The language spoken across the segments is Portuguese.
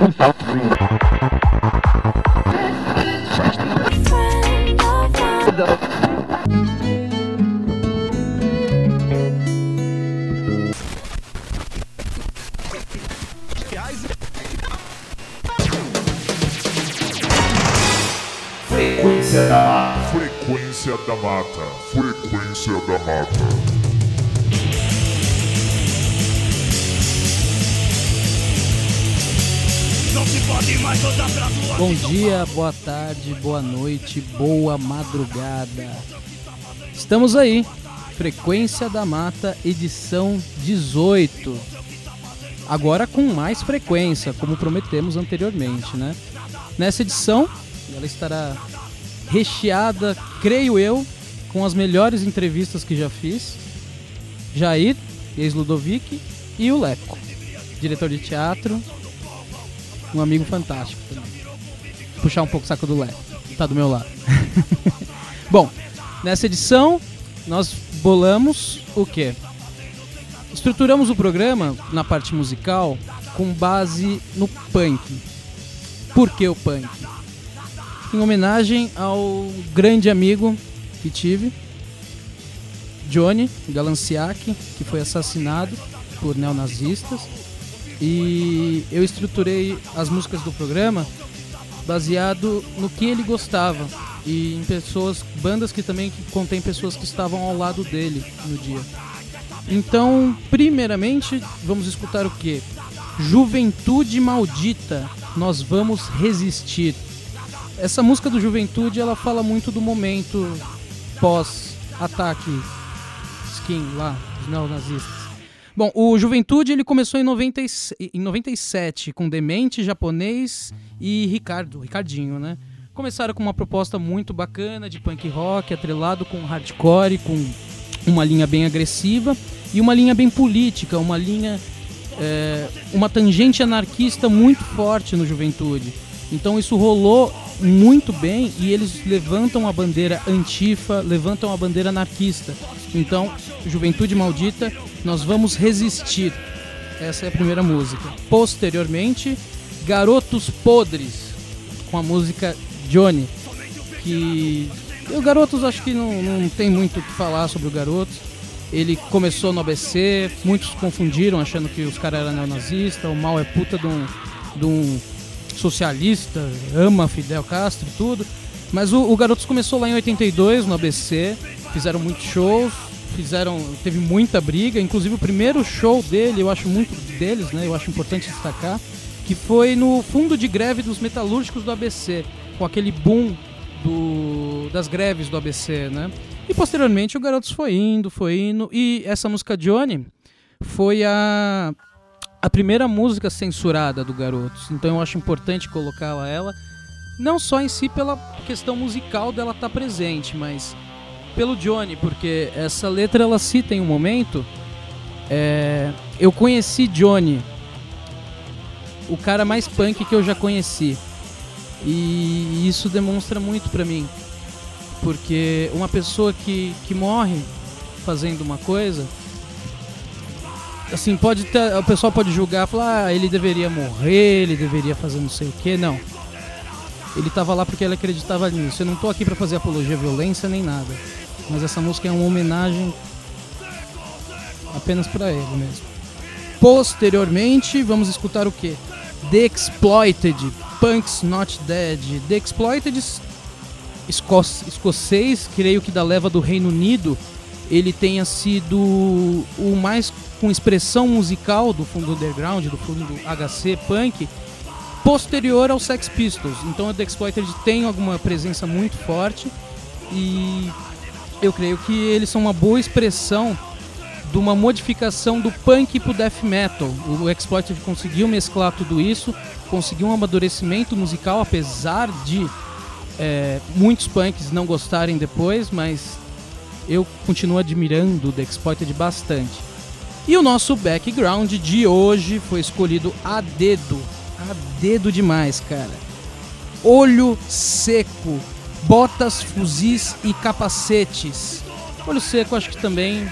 Frequência da Mata. Frequência da Mata. Bom dia, boa tarde, boa noite, boa madrugada. Estamos aí, Frequência da Mata, edição 18. Agora com mais frequência, como prometemos anteriormente, né? Nessa edição, ela estará recheada, creio eu, com as melhores entrevistas que já fiz. Jair, ex-Ludovic, e o Leco, diretor de teatro, um amigo fantástico também. Puxar um pouco o saco do Leco, tá do meu lado. Bom, nessa edição nós bolamos o quê? Estruturamos o programa na parte musical com base no punk. Por que o punk? Em homenagem ao grande amigo que tive, Johnny Galanciak, que foi assassinado por neonazistas. E eu estruturei as músicas do programa baseado no que ele gostava e em pessoas, bandas que também contém pessoas que estavam ao lado dele no dia. Então, primeiramente, vamos escutar o quê? Juventude Maldita, Nós Vamos Resistir. Essa música do Juventude, ela fala muito do momento pós-ataque skin lá, dos neonazistas. Bom, o Juventude ele começou em 97 com Demente, Japonês e Ricardinho, né? Começaram com uma proposta muito bacana de punk rock, atrelado com hardcore, com uma linha bem agressiva e uma linha bem política, uma linha, uma tangente anarquista muito forte no Juventude. Então isso rolou muito bem e eles levantam a bandeira antifa, levantam a bandeira anarquista. Então, Juventude Maldita, Nós Vamos Resistir. Essa é a primeira música. Posteriormente, Garotos Podres, com a música Johnny. Que o Garotos acho que não tem muito o que falar sobre o Garotos. Ele começou no ABC, muitos confundiram achando que os caras eram neonazistas, o Mal é puta de um socialista, ama Fidel Castro e tudo, mas o Garotos começou lá em 82 no ABC, fizeram muitos shows, teve muita briga, inclusive o primeiro show dele, eu acho muito deles, né, eu acho importante destacar, que foi no fundo de greve dos metalúrgicos do ABC, com aquele boom das greves do ABC, né, e posteriormente o Garotos foi indo, e essa música Johnny foi a primeira música censurada do Garotos, então eu acho importante colocá-la ela, não só em si pela questão musical dela estar presente, mas pelo Johnny, porque essa letra ela cita em um momento, eu conheci Johnny, o cara mais punk que eu já conheci, e isso demonstra muito pra mim, porque uma pessoa que morre fazendo uma coisa, assim, o pessoal pode julgar, falar, ele deveria morrer, ele deveria fazer não sei o que, não. Ele tava lá porque ele acreditava nisso. Eu não tô aqui pra fazer apologia à violência nem nada, mas essa música é uma homenagem apenas pra ele mesmo. Posteriormente, vamos escutar o que? The Exploited, Punks Not Dead. The Exploited, escocês, creio que da leva do Reino Unido, ele tenha sido o mais com expressão musical do fundo underground, do fundo do HC punk, posterior ao Sex Pistols. Então o The Exploited tem alguma presença muito forte e eu creio que eles são uma boa expressão de uma modificação do punk pro death metal. O Exploited conseguiu mesclar tudo isso, conseguiu um amadurecimento musical, apesar de muitos punks não gostarem depois, mas eu continuo admirando o The Exploited bastante. E o nosso background de hoje foi escolhido a dedo demais, cara. Olho Seco, Botas, Fuzis e Capacetes. Olho Seco acho que também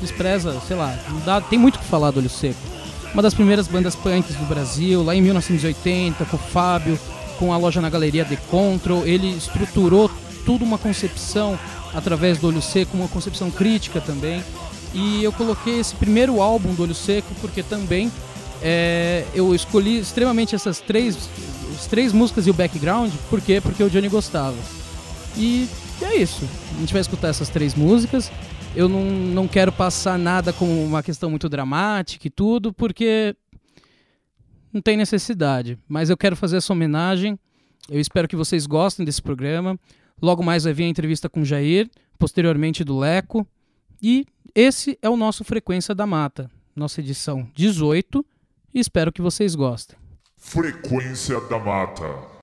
despreza, sei lá, não dá, tem muito o que falar do Olho Seco. uma das primeiras bandas punks do Brasil, lá em 1980, com o Fábio, com a loja na Galeria The Control. Ele estruturou tudo uma concepção através do Olho Seco, uma concepção crítica também. E eu coloquei esse primeiro álbum do Olho Seco porque também eu escolhi extremamente as três músicas e o background. Por quê? Porque o Johnny gostava. E é isso. A gente vai escutar essas 3 músicas. Eu não quero passar nada como uma questão muito dramática e tudo, porque não tem necessidade. Mas eu quero fazer essa homenagem. Eu espero que vocês gostem desse programa. Logo mais vai vir a entrevista com o Jair, posteriormente do Leco. E esse é o nosso Frequência da Mata, nossa edição 18, e espero que vocês gostem. Frequência da Mata.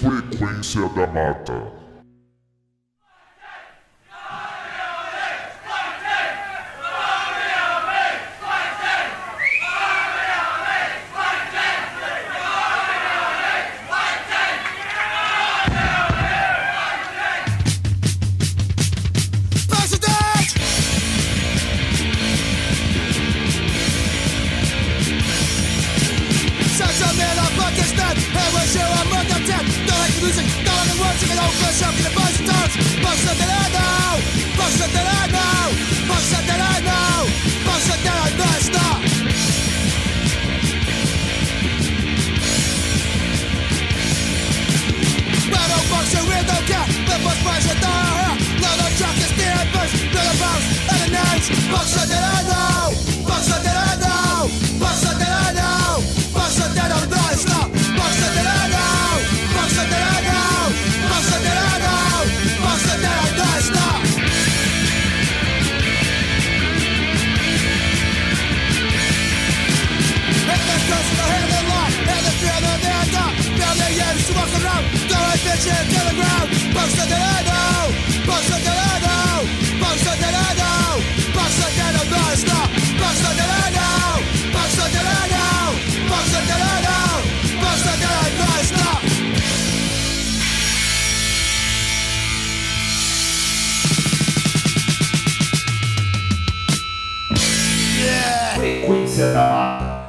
Frequência da Mata. Posso ter não, posso ter não, posso ter não.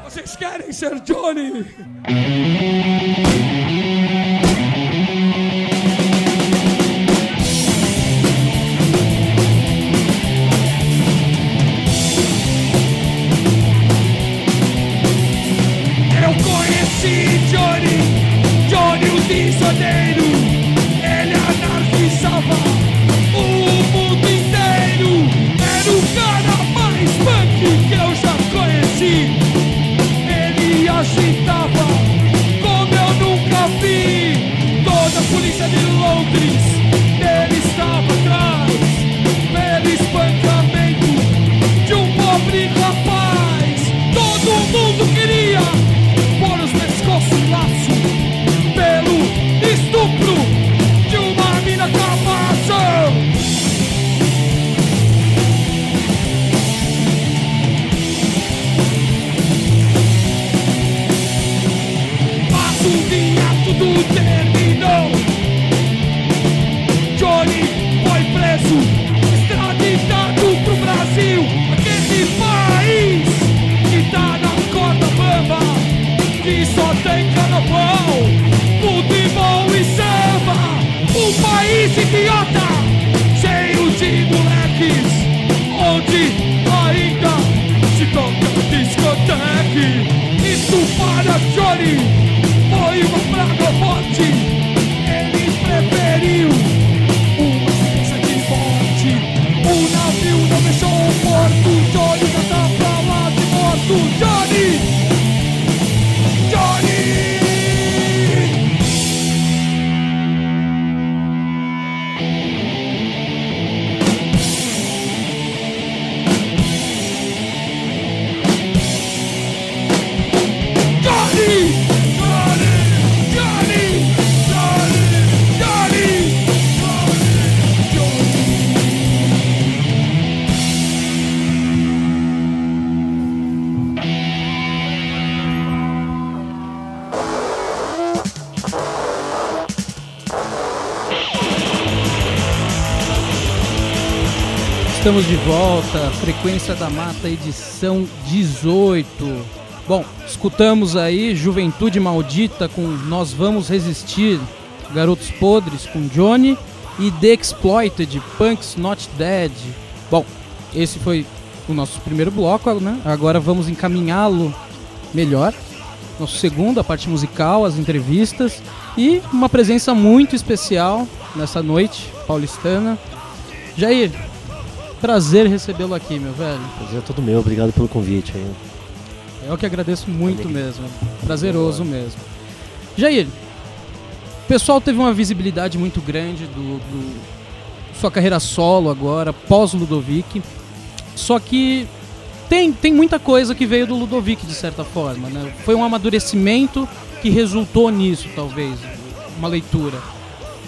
Vocês querem ser Johnny? Eu conheci Johnny o Desoneiro. Ele anarquizava o mundo inteiro. Era o cara mais punk que eu já conheci. Ele agitava como eu nunca vi. Toda a polícia de Londres dele estava atrás, pelo espancamento de um pobre rapaz. Todo mundo queria pôr os pescoços em laço pelo estupro de uma mina capaz. Mas o dia tudo terminou. Johnny foi preso, extraditado pro Brasil. Aquele país que tá na corda bamba, que só tem carnaval, futebol e samba. Um país idiota, cheio de moleques, onde ainda se toca discoteque. Isso para Johnny foi uma praga forte. Ele preferiu uma sentença de morte. O navio não deixou o porto. Johnny já tá pra lá de morto. Johnny! Estamos de volta, Frequência da Mata, edição 18. Bom, escutamos aí Juventude Maldita com Nós Vamos Resistir, Garotos Podres com Johnny e The Exploited, Punks Not Dead. Bom, esse foi o nosso primeiro bloco, né? Agora vamos encaminhá-lo melhor. Nosso segundo, a parte musical, as entrevistas e uma presença muito especial nessa noite paulistana. Jair, prazer recebê-lo aqui, meu velho. Prazer é todo meu, obrigado pelo convite aí. Eu que agradeço muito mesmo, prazeroso mesmo. Jair, o pessoal teve uma visibilidade muito grande do sua carreira solo agora, pós-Ludovic, só que tem muita coisa que veio do Ludovic de certa forma, né? Foi um amadurecimento que resultou nisso, talvez, uma leitura.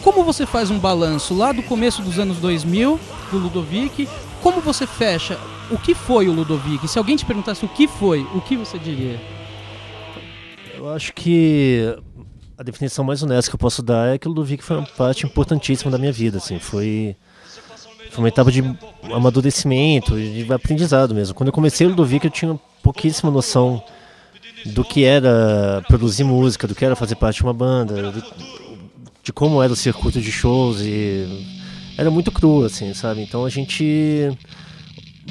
Como você faz um balanço lá do começo dos anos 2000 do Ludovic? Como você fecha? O que foi o Ludovic? Se alguém te perguntasse o que foi, o que você diria? Eu acho que a definição mais honesta que eu posso dar é que o Ludovic foi uma parte importantíssima da minha vida, assim, foi uma etapa de amadurecimento, de aprendizado mesmo. Quando eu comecei o Ludovic eu tinha pouquíssima noção do que era produzir música, do que era fazer parte de uma banda, de como era o circuito de shows, e era muito cru, assim, sabe? Então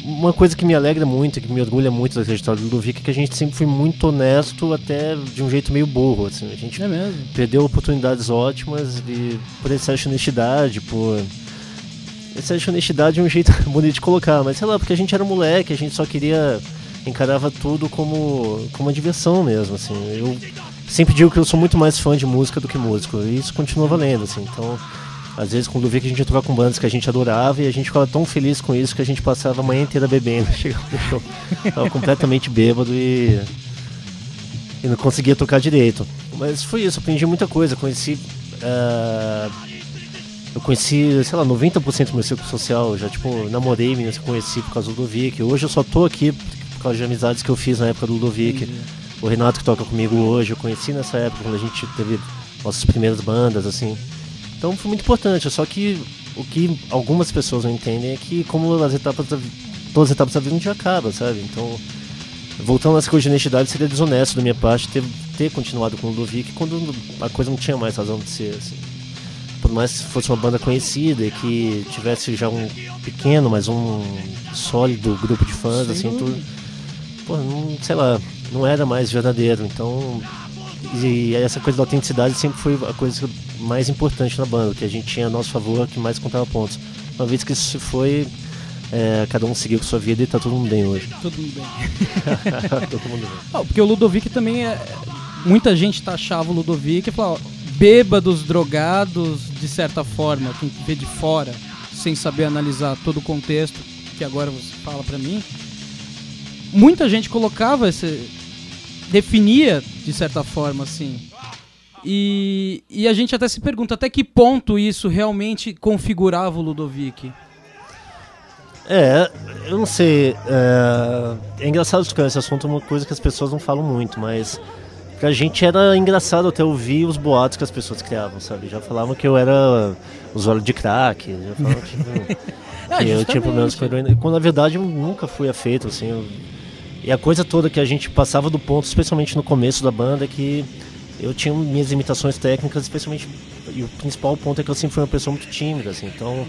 uma coisa que me alegra muito, que me orgulha muito da trajetória do Ludovic é que a gente sempre foi muito honesto, até de um jeito meio burro, assim. A gente perdeu oportunidades ótimas por excesso de honestidade, por Essa honestidade é um jeito bonito de colocar, mas sei lá, porque a gente era moleque, a gente só encarava tudo como uma diversão mesmo, assim. Eu sempre digo que eu sou muito mais fã de música do que músico, e isso continua valendo, assim. Então, às vezes, quando eu vi que a gente ia tocar com bandas que a gente adorava, e a gente ficava tão feliz com isso que a gente passava a manhã inteira bebendo, chegava no show, tava completamente bêbado e não conseguia tocar direito. Mas foi isso, aprendi muita coisa, eu conheci, sei lá, 90% do meu círculo social, já, tipo, namorei meninas que conheci por causa do Ludovic. Hoje eu só tô aqui por causa de amizades que eu fiz na época do Ludovic. O Renato, que toca comigo hoje, eu conheci nessa época, quando a gente teve nossas primeiras bandas, assim. Então foi muito importante, só que o que algumas pessoas não entendem é que como todas as etapas da vida um dia acaba, sabe? Então, voltando nessa coisa de honestidade, seria desonesto da minha parte ter continuado com o Ludovic quando a coisa não tinha mais razão de ser, assim. Por mais que fosse uma banda conhecida e que tivesse já um pequeno, mas um sólido grupo de fãs, assim, tudo, pô, não, sei lá, não era mais verdadeiro. Então, e essa coisa da autenticidade sempre foi a coisa mais importante na banda, que a gente tinha a nosso favor, que mais contava pontos. Uma vez que isso se foi, cada um seguiu com sua vida e tá todo mundo bem hoje. Todo mundo bem. Todo mundo bem. Porque o Ludovic também muita gente taxava o Ludovic e falava, bêbados, drogados, de certa forma, quem vê de fora, sem saber analisar todo o contexto, que agora você fala pra mim, muita gente colocava definia de certa forma, assim. E a gente até se pergunta até que ponto isso realmente configurava o Ludovic. Eu não sei. É engraçado tocar esse assunto, é uma coisa que as pessoas não falam muito, mas pra gente era engraçado até ouvir os boatos que as pessoas criavam, sabe? Já falavam que eu era usuário de crack, já falavam que eu tinha problemas com heroína, quando na verdade eu nunca fui afeito, assim. E a coisa toda que a gente passava do ponto, especialmente no começo da banda, é que eu tinha minhas limitações técnicas, especialmente, e o principal ponto é que eu sempre fui uma pessoa muito tímida, assim, então,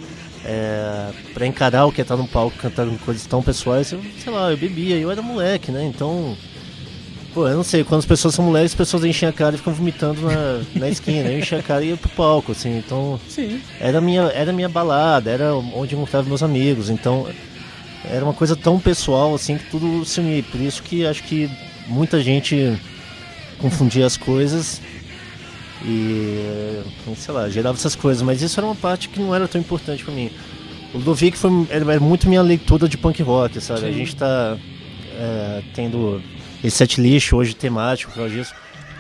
pra encarar o que é estar num palco cantando coisas tão pessoais, eu bebia, eu era moleque, né, então, pô, eu não sei, quando as pessoas são moleques, as pessoas enchem a cara e ficam vomitando na esquina, eu enchia a cara e ia pro palco, assim, então, sim, era minha balada, era onde eu encontrava meus amigos, então, era uma coisa tão pessoal, assim, que tudo se unia, por isso que acho que muita gente confundia as coisas e, sei lá, gerava essas coisas, mas isso era uma parte que não era tão importante pra mim. O Ludovic era muito minha leitura de punk rock, sabe? Sim. A gente tá tendo esse set list hoje temático por causa disso,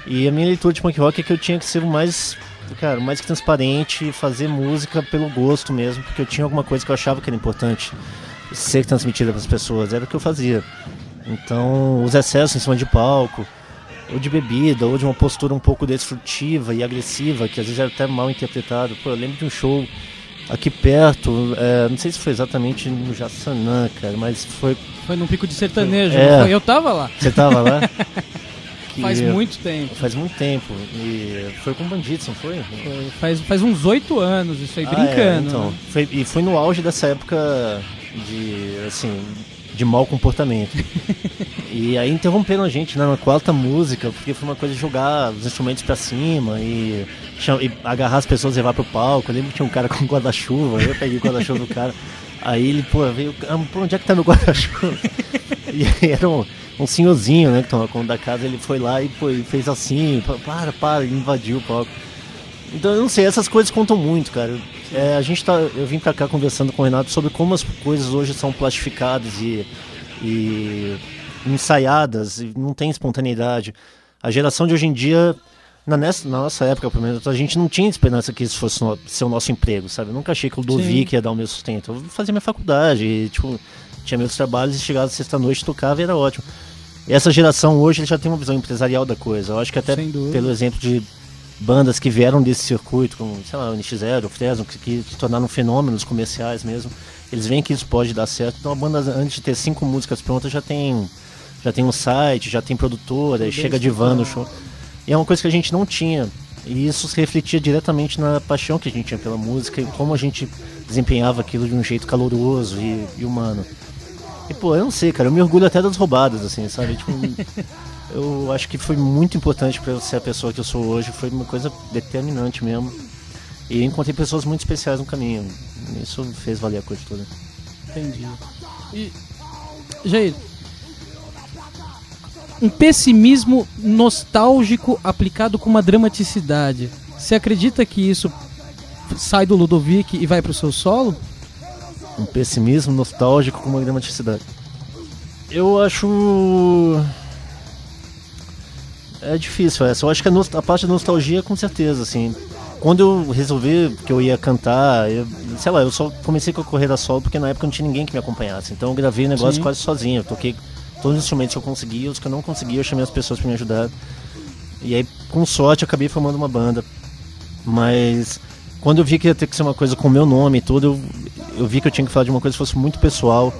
e a minha leitura de punk rock é que eu tinha que ser mais que transparente e fazer música pelo gosto mesmo, porque eu tinha alguma coisa que eu achava que era importante ser transmitida para as pessoas, era o que eu fazia. Então, os excessos em cima de palco, ou de bebida, ou de uma postura um pouco destrutiva e agressiva, que às vezes era até mal interpretado. Pô, eu lembro de um show aqui perto, não sei se foi exatamente no Jaçanã, cara, mas foi... Foi num pico de sertanejo, eu tava lá. Você tava lá? Faz muito tempo. Faz muito tempo. E foi com Bandidos, não foi? Faz uns 8 anos, isso aí, brincando. Então, né? Foi no auge dessa época de mau comportamento. E aí interromperam a gente, né, na quarta música, porque foi uma coisa de jogar os instrumentos pra cima e agarrar as pessoas e levar pro palco. Eu lembro que tinha um cara com guarda-chuva, eu peguei o guarda-chuva do cara. Aí ele, veio, onde é que tá meu guarda-chuva? E era um senhorzinho, né, que tomava conta da casa, ele foi lá e fez assim, para, e invadiu o palco. Então eu não sei, essas coisas contam muito, cara. Eu vim pra cá conversando com o Renato sobre como as coisas hoje são plastificadas e ensaiadas, e não tem espontaneidade. A geração de hoje em dia, na nossa época, pelo menos, a gente não tinha esperança que isso fosse ser o nosso emprego, sabe? Eu nunca achei que o Ludovic ia dar o meu sustento. Eu fazia minha faculdade, e, tinha meus trabalhos e chegava sexta-noite, tocava e era ótimo. E essa geração hoje já tem uma visão empresarial da coisa. Eu acho que até pelo exemplo de bandas que vieram desse circuito, como, sei lá, o NX0, o Fresno, que se tornaram fenômenos comerciais mesmo, eles veem que isso pode dar certo. Então a banda, antes de ter 5 músicas prontas, já tem um site, já tem produtora, chega de van no show. E é uma coisa que a gente não tinha. E isso se refletia diretamente na paixão que a gente tinha pela música e como a gente desempenhava aquilo de um jeito caloroso e humano. E, pô, eu não sei, cara, eu me orgulho até das roubadas, assim, sabe? Eu acho que foi muito importante pra eu ser a pessoa que eu sou hoje, foi uma coisa determinante mesmo. E eu encontrei pessoas muito especiais no caminho. Isso fez valer a coisa toda. Entendi. E, Jair, um pessimismo nostálgico aplicado com uma dramaticidade. Você acredita que isso sai do Ludovic e vai pro seu solo? Um pessimismo nostálgico com uma dramaticidade. Eu acho... É difícil essa. Eu acho que a parte da nostalgia, com certeza, assim. Quando eu resolvi que eu ia cantar, sei lá, eu só comecei com a carreira solo porque na época não tinha ninguém que me acompanhasse. Então eu gravei o negócio quase sozinho. Eu toquei todos os instrumentos que eu conseguia, os que eu não conseguia, eu chamei as pessoas para me ajudar. E aí, com sorte, eu acabei formando uma banda. Mas quando eu vi que ia ter que ser uma coisa com o meu nome e tudo, eu vi que eu tinha que falar de uma coisa que fosse muito pessoal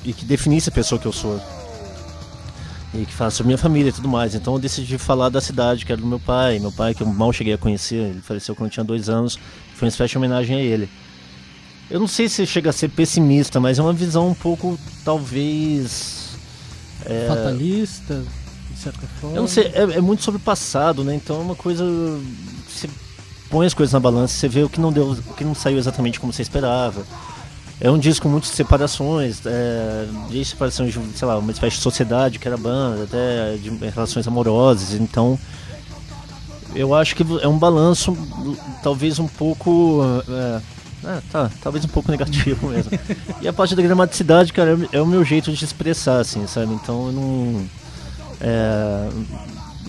e que definisse a pessoa que eu sou. E que fala sobre minha família e tudo mais. Então eu decidi falar da cidade, que era do meu pai. Meu pai, que eu mal cheguei a conhecer, ele faleceu quando eu tinha 2 anos. Foi uma espécie de homenagem a ele. Eu não sei se chega a ser pessimista, mas é uma visão um pouco, talvez... fatalista, de certa forma. Eu não sei, é muito sobre o passado, né? Então é uma coisa... Você põe as coisas na balança, você vê o que não deu, o que não saiu exatamente como você esperava. É um disco com muitas separações, de separações de, sei lá, uma espécie de sociedade que era a banda, até de relações amorosas. Então, eu acho que é um balanço talvez um pouco... talvez um pouco negativo mesmo. E a parte da dramaticidade, cara, é o meu jeito de expressar, assim, sabe? Então, eu não...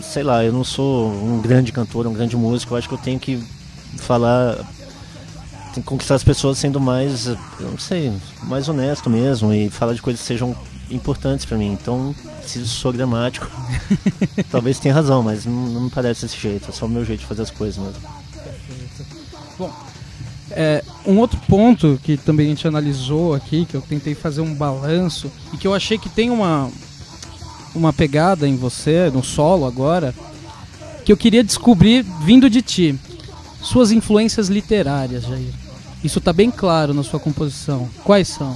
sei lá, eu não sou um grande cantor, um grande músico. Eu acho que eu tenho que falar... Tem que conquistar as pessoas sendo mais, eu não sei, mais honesto mesmo e falar de coisas que sejam importantes pra mim. Então, se sou dramático, talvez tenha razão, mas não me parece desse jeito. É só o meu jeito de fazer as coisas mesmo. Bom, um outro ponto que também a gente analisou aqui, que eu tentei fazer um balanço e que eu achei que tem uma pegada em você, no solo agora, que eu queria descobrir vindo de ti. Suas influências literárias, Jair. Isso tá bem claro na sua composição. Quais são?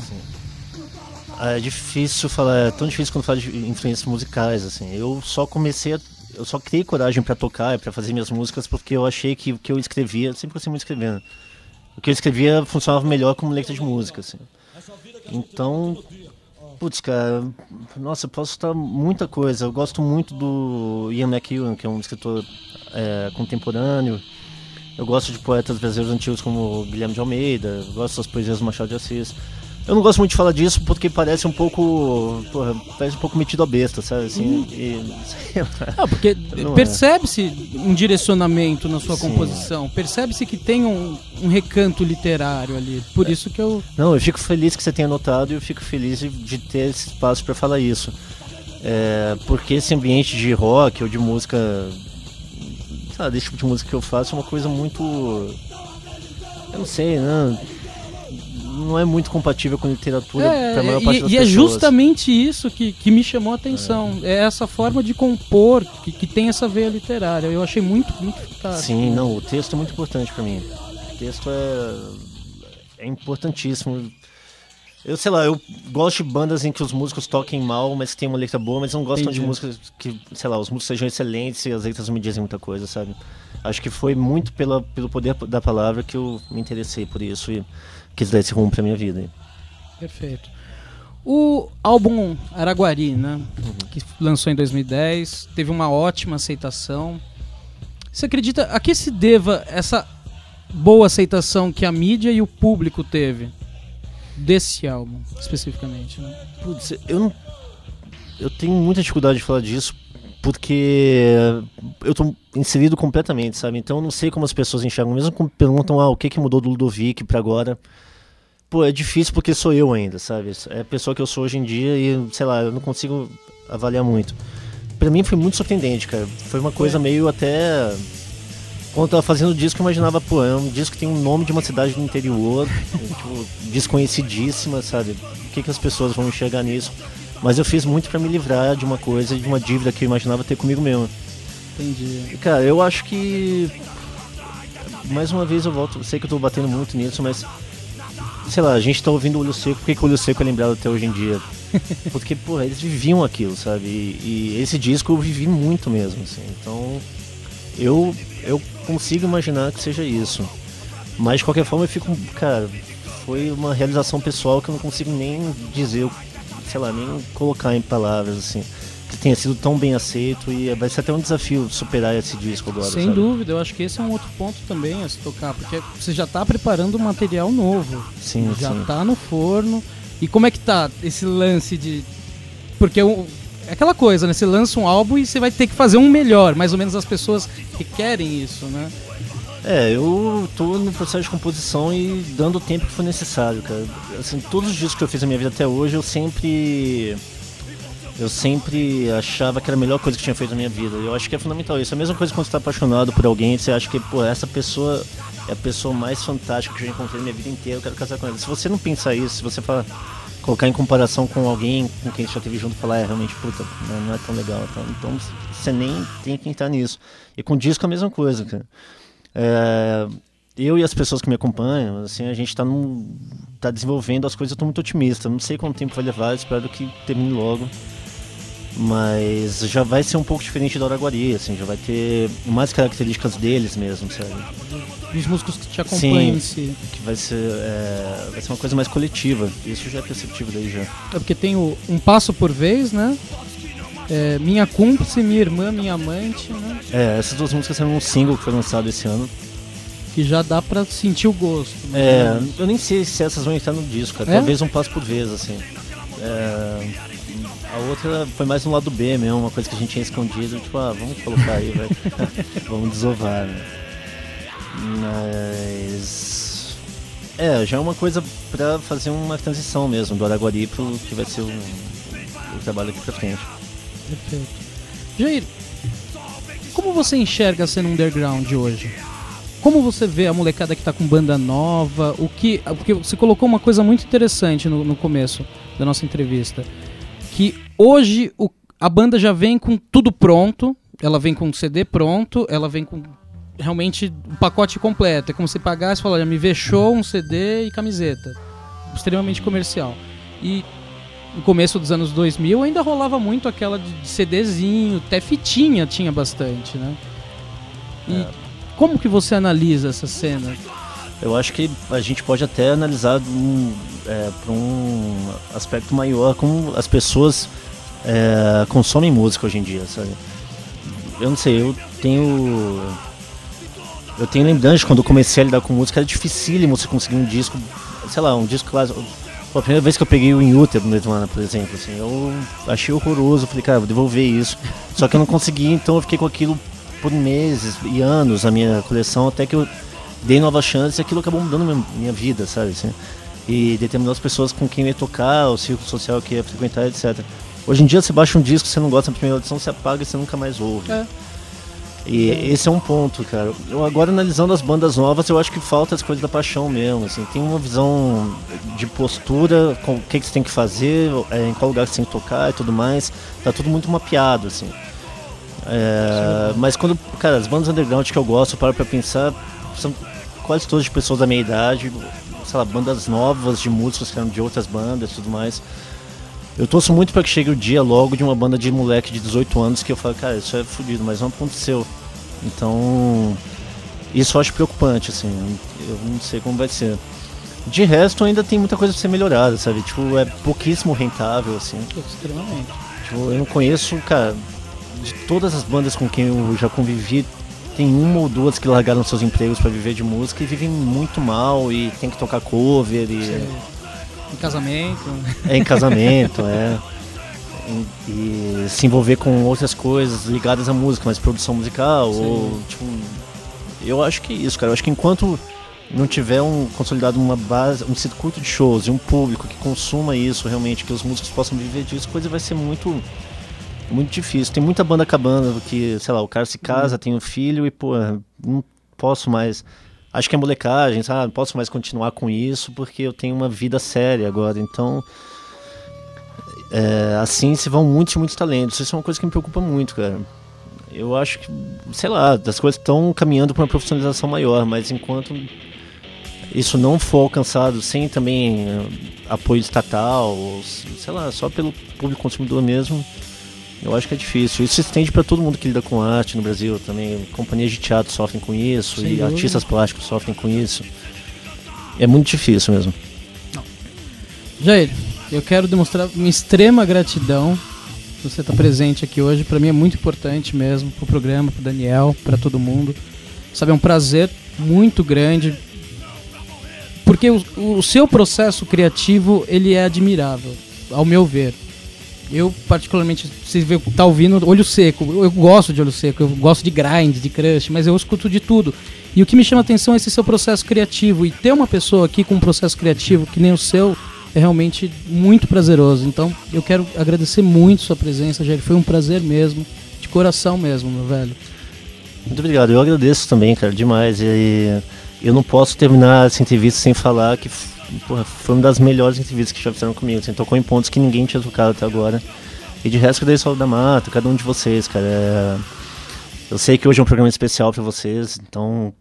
É difícil falar, é tão difícil quando fala de influências musicais, assim. Eu só criei coragem pra tocar, pra fazer minhas músicas, porque eu achei que o que eu escrevia, sempre gostei muito de escrever, o que eu escrevia funcionava melhor como letra de música, assim. Então, putz, cara, nossa, eu posso citar muita coisa. Eu gosto muito do Ian McEwan, que é um escritor contemporâneo. Eu gosto de poetas brasileiros antigos como Guilherme de Almeida, eu gosto das poesias do Machado de Assis. Eu não gosto muito de falar disso porque parece um pouco metido a besta, sabe? Assim, porque percebe-se um direcionamento na sua composição, percebe-se que tem um recanto literário ali, por isso que eu... Não, eu fico feliz que você tenha notado e eu fico feliz de ter esse espaço para falar isso. Porque esse ambiente de rock ou de música... desse tipo de música que eu faço é uma coisa muito... Eu não sei, não é muito compatível com literatura pra maior parte das pessoas. E é justamente isso que me chamou a atenção. É essa forma de compor que tem essa veia literária. Eu achei muito, muito fantástico. Sim, não, o texto é muito importante pra mim. O texto é importantíssimo. Eu sei lá, eu gosto de bandas em que os músicos toquem mal, mas tem uma letra boa, mas não gostam de músicas que, sei lá, os músicos sejam excelentes e as letras não me dizem muita coisa, sabe? Acho que foi muito pelo poder da palavra que eu me interessei por isso e quis dar esse rumo pra minha vida. Perfeito. O álbum Araguari, né, que lançou em 2010, teve uma ótima aceitação. Você acredita, a que se deva essa boa aceitação que a mídia e o público teve? Desse álbum, especificamente, né? Putz, eu tenho muita dificuldade de falar disso porque eu tô inserido completamente, sabe? Então eu não sei como as pessoas enxergam, mesmo quando perguntam o que mudou do Ludovic pra agora. Pô, é difícil porque sou eu ainda, sabe? É a pessoa que eu sou hoje em dia e, sei lá, eu não consigo avaliar muito. Pra mim foi muito surpreendente, cara. Foi uma coisa meio até... Quando eu tava fazendo o disco, eu imaginava, pô, é um disco que tem um nome de uma cidade do interior, tipo, desconhecidíssima, sabe? O que as pessoas vão enxergar nisso? Mas eu fiz muito pra me livrar de uma coisa, de uma dívida que eu imaginava ter comigo mesmo. Entendi. E, cara, eu acho que... Mais uma vez eu volto, sei que eu tô batendo muito nisso, mas... Sei lá, a gente tá ouvindo o Olho Seco, por que o Olho Seco é lembrado até hoje em dia? Porque, pô, eles viviam aquilo, sabe? E esse disco eu vivi muito mesmo, assim. Então, eu consigo imaginar que seja isso. Mas de qualquer forma eu fico, cara, foi uma realização pessoal que eu não consigo nem dizer, sei lá, nem colocar em palavras, assim, que tenha sido tão bem aceito, e vai ser até um desafio superar esse disco agora. Sem dúvida, eu acho que esse é um outro ponto também a se tocar, porque você já tá preparando um material novo, Sim, já sim. tá no forno, e como é que tá esse lance de... Porque é aquela coisa, né, você lança um álbum e você vai ter que fazer um melhor, mais ou menos as pessoas que querem isso, né? Eu tô no processo de composição e dando o tempo que for necessário, cara. Assim, todos os discos que eu fiz na minha vida até hoje, eu sempre achava que era a melhor coisa que tinha feito na minha vida. Eu acho que é fundamental isso. A mesma coisa quando você tá apaixonado por alguém, você acha que, pô, essa pessoa é a pessoa mais fantástica que eu já encontrei na minha vida inteira, eu quero casar com ela. Se você não pensar isso, se você colocar em comparação com alguém com quem você já teve junto e falar, realmente, puta, não é tão legal, então você nem tem que entrar nisso. E com disco é a mesma coisa, cara. Eu e as pessoas que me acompanham, assim, a gente tá desenvolvendo as coisas, eu tô muito otimista. Não sei quanto tempo vai levar, espero que termine logo. Mas já vai ser um pouco diferente da Araguari, assim, já vai ter mais características deles mesmo, sabe? Dos músicos que te acompanham em Sim, si. que vai ser uma coisa mais coletiva, isso já é perceptível daí já. É porque tem Um Passo por Vez, né? Minha Cúmplice, Minha Irmã, Minha Amante, né? Essas duas músicas são um single que foi lançado esse ano. Que já dá pra sentir o gosto. Né? Eu nem sei se essas vão entrar no disco, cara. Talvez um passo por vez, assim. A outra foi mais um lado B mesmo, uma coisa que a gente tinha escondido, tipo, vamos colocar aí, vamos desovar, né? Mas... já é uma coisa pra fazer uma transição mesmo, do Araguari pro que vai ser o trabalho aqui pra frente. Perfeito. Jair, como você enxerga a cena underground hoje? Como você vê a molecada que tá com banda nova? Porque você colocou uma coisa muito interessante no começo da nossa entrevista. Que hoje a banda já vem com tudo pronto, ela vem com um CD pronto, ela vem com realmente um pacote completo. É como se pagasse e falasse, me vê show, um CD e camiseta. Extremamente comercial. E no começo dos anos 2000 ainda rolava muito aquela de CDzinho, até fitinha tinha bastante, né? E como que você analisa essa cena? Eu acho que a gente pode até analisar para um aspecto maior, como as pessoas consomem música hoje em dia, sabe? Eu não sei, eu tenho lembrança de quando eu comecei a lidar com música, era dificílimo você conseguir um disco, sei lá, um disco clássico. A primeira vez que eu peguei o In Utero do Nirvana, por exemplo, assim, eu achei horroroso, falei, cara, vou devolver isso. Só que eu não consegui, então eu fiquei com aquilo por meses e anos na minha coleção, até que eu dei nova chance e aquilo acabou mudando minha vida, sabe? Assim, e determinou as pessoas com quem eu ia tocar, o círculo social que eu ia frequentar, etc. Hoje em dia você baixa um disco, você não gosta da primeira audição, você apaga e você nunca mais ouve. E esse é um ponto, cara. Eu agora analisando as bandas novas, eu acho que falta as coisas da paixão mesmo, assim. Tem uma visão de postura, com o que você tem que fazer, em qual lugar você tem que tocar e tudo mais. Tá tudo muito mapeado, assim. Mas quando, cara, as bandas underground que eu gosto, eu paro pra pensar, são quase todas de pessoas da minha idade, sei lá, bandas novas de músicos que eram de outras bandas e tudo mais. Eu torço muito pra que chegue o dia logo de uma banda de moleque de 18 anos que eu falo, cara, isso é fodido, mas não aconteceu. Então, isso eu acho preocupante, assim, eu não sei como vai ser. De resto, ainda tem muita coisa pra ser melhorada, sabe? Tipo, é pouquíssimo rentável, assim. Extremamente. Tipo, eu não conheço, cara, de todas as bandas com quem eu já convivi, tem uma ou duas que largaram seus empregos pra viver de música e vivem muito mal e tem que tocar cover e... Em casamento. Em casamento, E se envolver com outras coisas ligadas à música, mas produção musical, ou tipo... Eu acho que é isso, cara. Eu acho que enquanto não tiver consolidado uma base, um circuito de shows e um público que consuma isso realmente, que os músicos possam viver disso, a coisa vai ser muito, muito difícil. Tem muita banda acabando que, sei lá, o cara se casa, tem um filho e, pô, não posso mais... Acho que é molecagem, sabe? Não posso mais continuar com isso porque eu tenho uma vida séria agora. Então, assim se vão muitos talentos. Isso é uma coisa que me preocupa muito, cara. Eu acho que, sei lá, as coisas estão caminhando para uma profissionalização maior, mas enquanto isso não for alcançado sem também apoio estatal, ou, sei lá, só pelo público consumidor mesmo, eu acho que é difícil. Isso se estende para todo mundo que lida com arte no Brasil também. Companhias de teatro sofrem com isso, e artistas plásticos sofrem com isso. É muito difícil mesmo. Jair, eu quero demonstrar minha extrema gratidão por você estar presente aqui hoje. Para mim é muito importante mesmo, pro programa, pro Daniel, para todo mundo. Sabe, é um prazer muito grande, porque o seu processo criativo, ele é admirável, ao meu ver. Eu, particularmente, você tá ouvindo Olho Seco, eu gosto de Olho Seco, eu gosto de grind, de crush, mas eu escuto de tudo. E o que me chama a atenção é esse seu processo criativo, e ter uma pessoa aqui com um processo criativo que nem o seu é realmente muito prazeroso. Então eu quero agradecer muito sua presença, Jair, foi um prazer mesmo, de coração mesmo, meu velho. Muito obrigado, eu agradeço também, cara, demais. E eu não posso terminar essa entrevista sem falar que foi uma das melhores entrevistas que já fizeram comigo. Assim, tocou em pontos que ninguém tinha tocado até agora. E de resto, agradeço ao da Mata, cada um de vocês, cara. Eu sei que hoje é um programa especial pra vocês, então,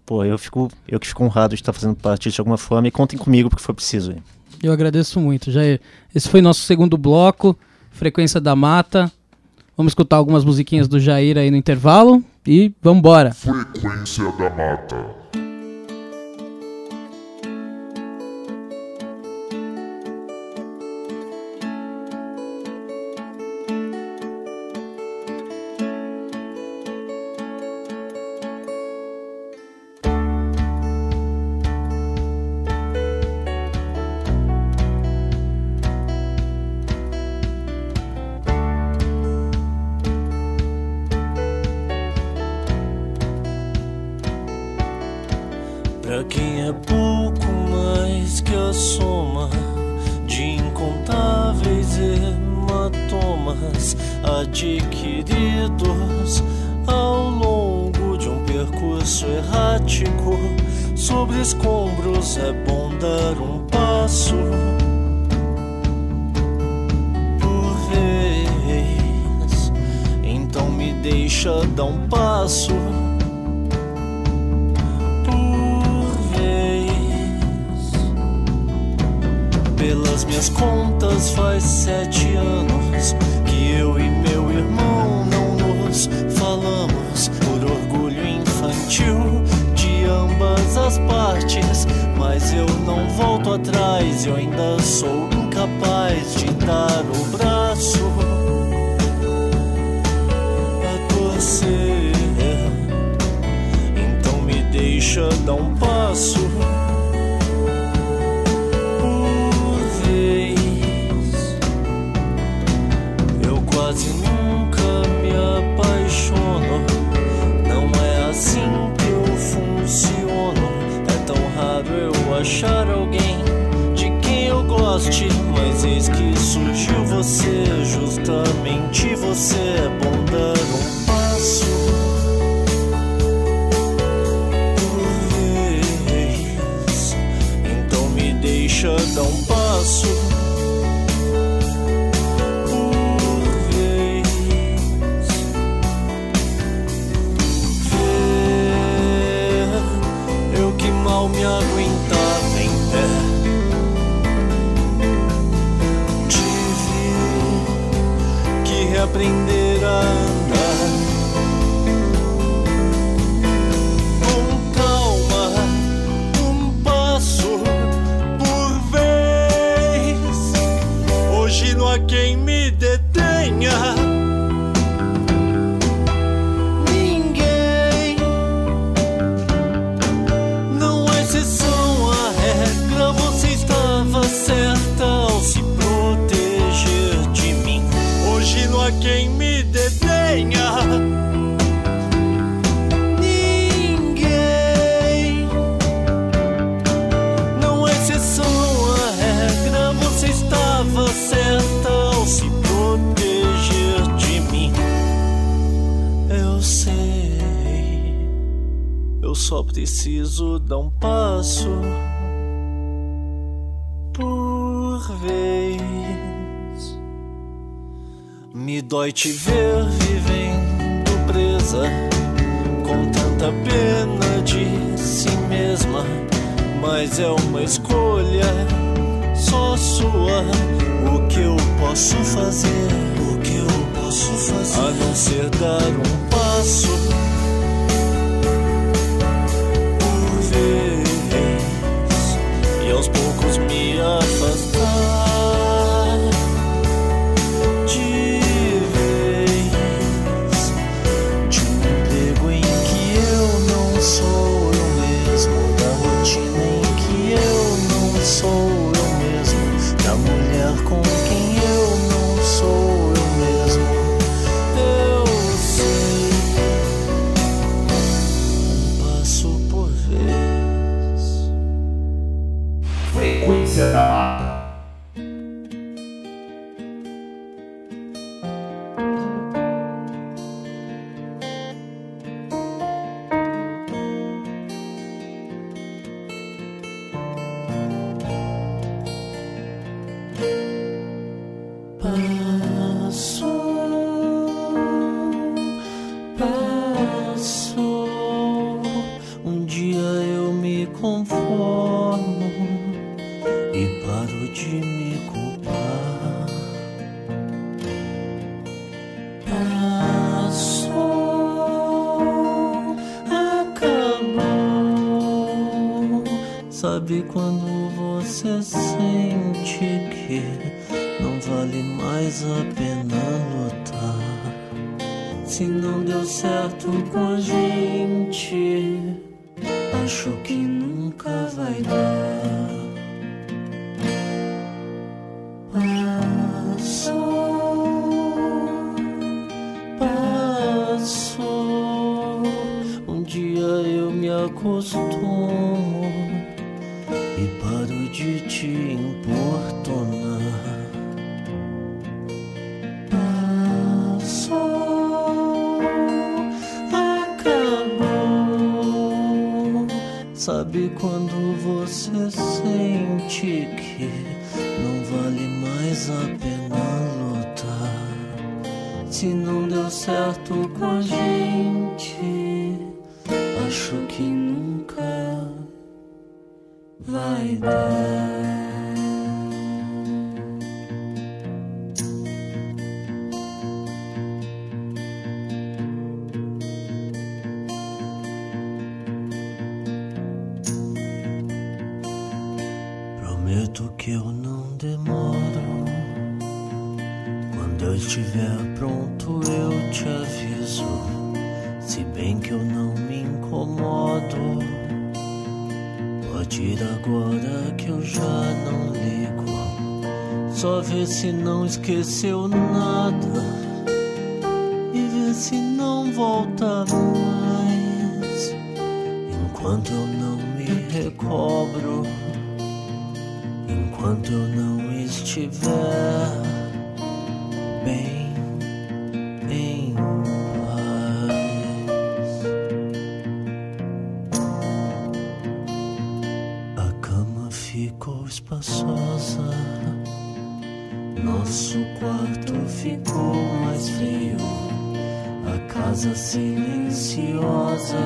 eu que fico honrado de estar fazendo parte disso de alguma forma. E contem comigo porque for preciso. Hein. Eu agradeço muito, Jair. Esse foi nosso segundo bloco, Frequência da Mata. Vamos escutar algumas musiquinhas do Jair aí no intervalo e vamos embora. Frequência da Mata. Pra quem é pouco mais que a soma de incontáveis hematomas adquiridos ao longo de um percurso errático, sobre escombros é bom dar um passo por vez. Então me deixa dar um passo pelas minhas contas. Faz 7 anos que eu e meu irmão não nos falamos, por orgulho infantil de ambas as partes. Mas eu não volto atrás, eu ainda sou incapaz de dar o braço a torcer. Então me deixa dar um passo. Quase nunca me apaixono, não é assim que eu funciono. É tão raro eu achar alguém de quem eu goste, mas eis que surgiu você, justamente você. É bom dar um passo por vez, então me deixa dar um passo. Me aguentava em pé, tive que reaprender a andar com calma, um passo por vez. Hoje não há quem me detenha, certa ao se proteger de mim. Hoje não há quem me detenha, ninguém. Não é exceção à regra, você estava certa ao se proteger de mim. Eu sei, eu só preciso dar um passo por vez. Me dói te ver vivendo presa, com tanta pena de si mesma, mas é uma escolha só sua. O que eu posso fazer? O que eu posso fazer? A não ser dar um passo por vez. E Sabe quando você sente que não vale mais a pena lutar? Se não deu certo com a gente, acho que nunca vai dar. Passou, um dia eu me acostumo e paro de te importunar. Passou, acabou. Sabe quando você sente que não vale mais a pena lutar? Se não deu certo com a gente, acho que nunca vai dar. Prometo que eu não demoro. Quando eu estiver pronto eu te aviso. Se bem que eu não me incomodo, pode ir agora que eu já não ligo. Só vê se não esqueceu nada e vê se não volta mais. Enquanto eu não me recobro, enquanto eu não estiver bem em paz. A cama ficou espaçosa, nosso quarto ficou mais frio, a casa silenciosa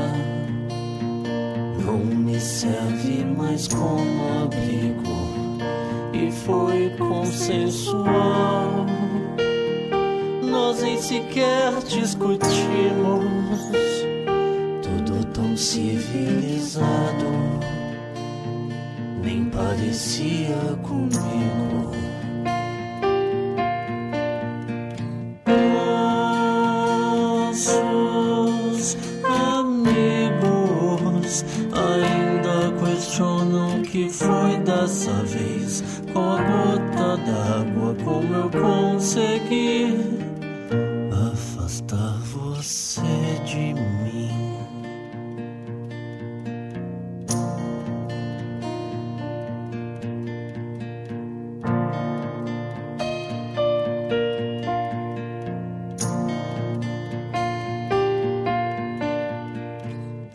não me serve mais como abrigo. E foi consensual, nós nem sequer discutimos, tudo tão civilizado, nem parecia comigo. Nossos amigos ainda questionam o que foi dessa vez. Com a gota d'água, como eu consegui afastar você de mim?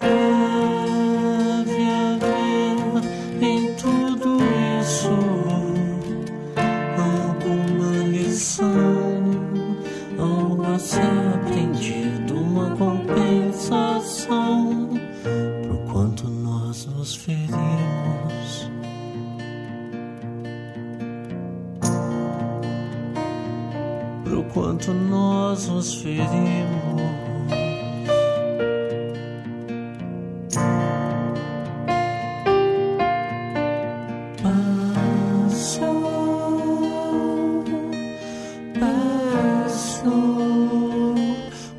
Deve haver em tudo isso algo a ser aprendido, uma compensação pro quanto nós nos ferimos. Pro quanto nós nos ferimos.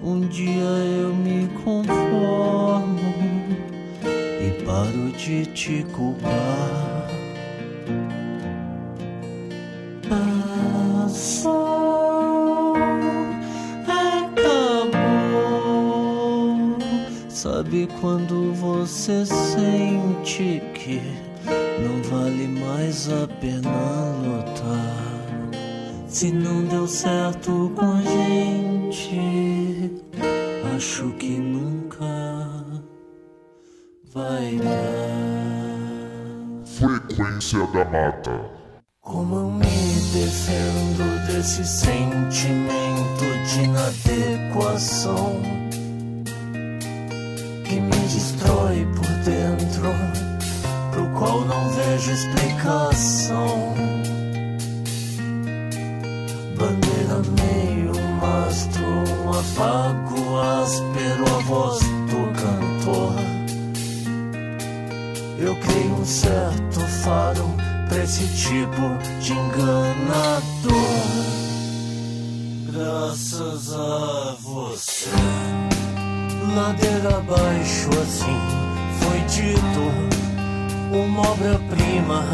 Um dia eu me conformo e paro de te culpar. Passou, acabou. Sabe quando você sente que não vale mais a pena lutar? Se não deu certo com a gente, acho que nunca vai dar. Frequência da Mata. Como eu me defendo desse sentimento de inadequação que me destrói por dentro, pro qual não vejo explicação. Bandeira meio mastro, um afago áspero, a voz do cantor Eu criei um certo faro pra esse tipo de enganador. Graças a você, ladeira abaixo assim foi dito, uma obra-prima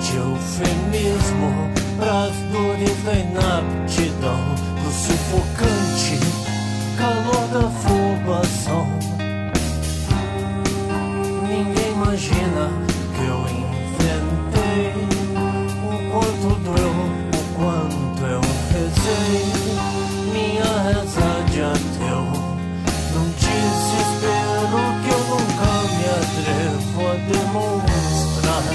de eufemismo pras dores da inaptidão, pro sufocante calor da afobação. Ninguém imagina que eu inventei o quanto doeu, o quanto eu rezei minha reza de ateu, num desespero que eu nunca me atrevo a demonstrar.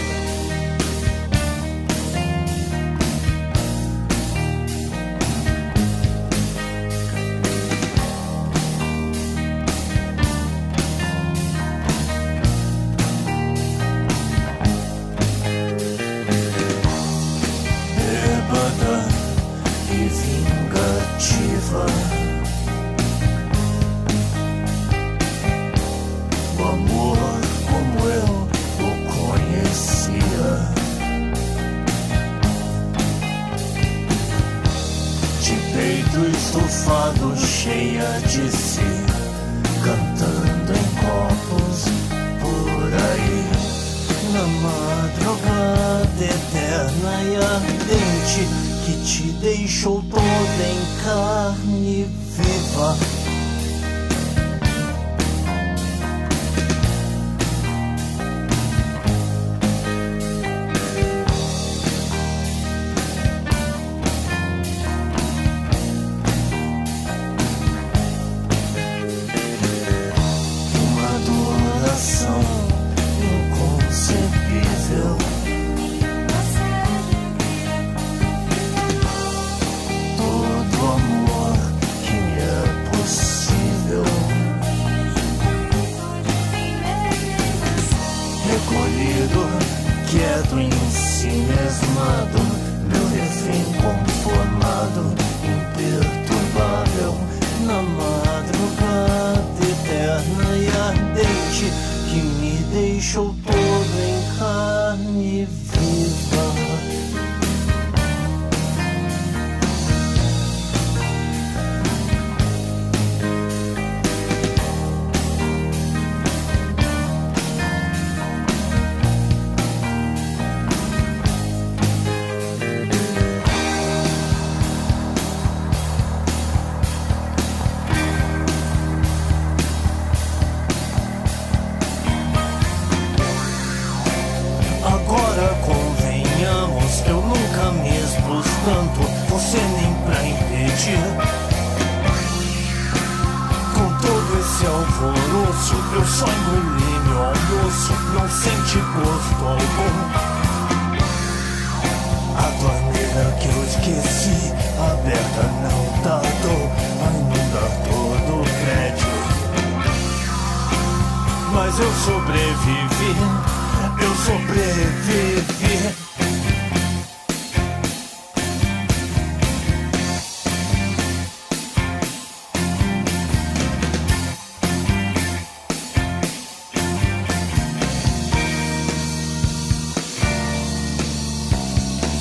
O amor como eu o conhecia, de peito estufado, cheia de si, cantando em copos por aí, na madrugada eterna e ardente que te deixou toda em carne viva. Uma adoração inconcebível, todo amor que me é possível, recolhido, quieto, em si mesmado, meu refém conformado, imperturbável, na madrugada eterna e ardente que me deixou todo em carne viva. Agora convenhamos, eu nunca me expus tanto, você nem pra impedir. Com todo esse alvoroço, eu só engoli meu almoço, não senti gosto algum. A torneira que eu esqueci, aberta não tardou a inundar todo o prédio. Mas eu sobrevivi, eu sobrevivi.